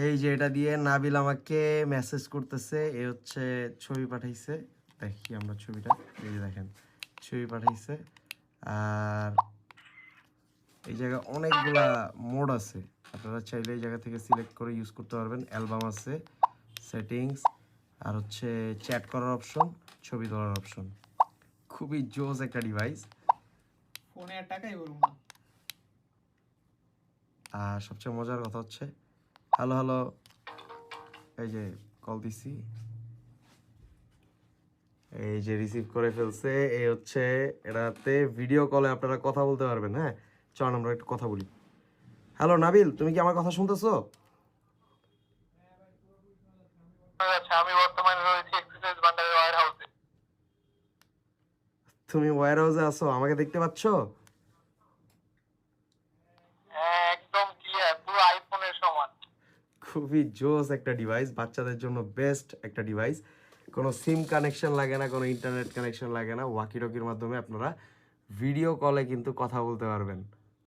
এই যে এটা দিয়ে নাবিল আমাকে মেসেজ করতেছে, এ হচ্ছে ছবি পাঠাইছে, দেখি আমরা ছবিটা, এই যে দেখেন ছবি পাঠাইছে। আর এই জায়গায় অনেকগুলা মোড আছে, আপনারা চাইলে এই জায়গা থেকে সিলেক্ট করে ইউজ করতে পারবেন। অ্যালবাম আছে, সেটিংস, আর হচ্ছে চ্যাট করার অপশন, ছবি তোলার অপশন। খুবই জোস একটা ডিভাইস। ফোনে আর টাকাই বলুন না। আর সবচেয়ে মজার কথা হচ্ছে, হ্যালো হ্যালো, এই যে কল দিছি, এই যে রিসিভ করে ফেলছে। এই হচ্ছে এটাতে ভিডিও কলে আপনারা কথা বলতে পারবেন। হ্যাঁ, চল আমরা একটু কথা বলি। হ্যালো নাবিল, তুমি কি আমার কথা শুনতেছো? আচ্ছা, আমি বর্তমানে রয়েছি এক্সারসাইজ বান্ডারের ওয়্যার হাউসে। তুমি ওয়্যার হাউসে আছো, আমাকে দেখতে পাচ্ছো? হ্যাঁ, একদম ক্লিয়ার, পুরো আইফোনের সমান। খুবই জোস একটা ডিভাইস, বাচ্চাদের জন্য বেস্ট একটা ডিভাইস। কোনো সিম কানেকশন লাগে না, কোনো ইন্টারনেট কানেকশন লাগে না, ওয়াকি টকির মাধ্যমে আপনারা ভিডিও কলে কিন্তু কথা বলতে পারবেন।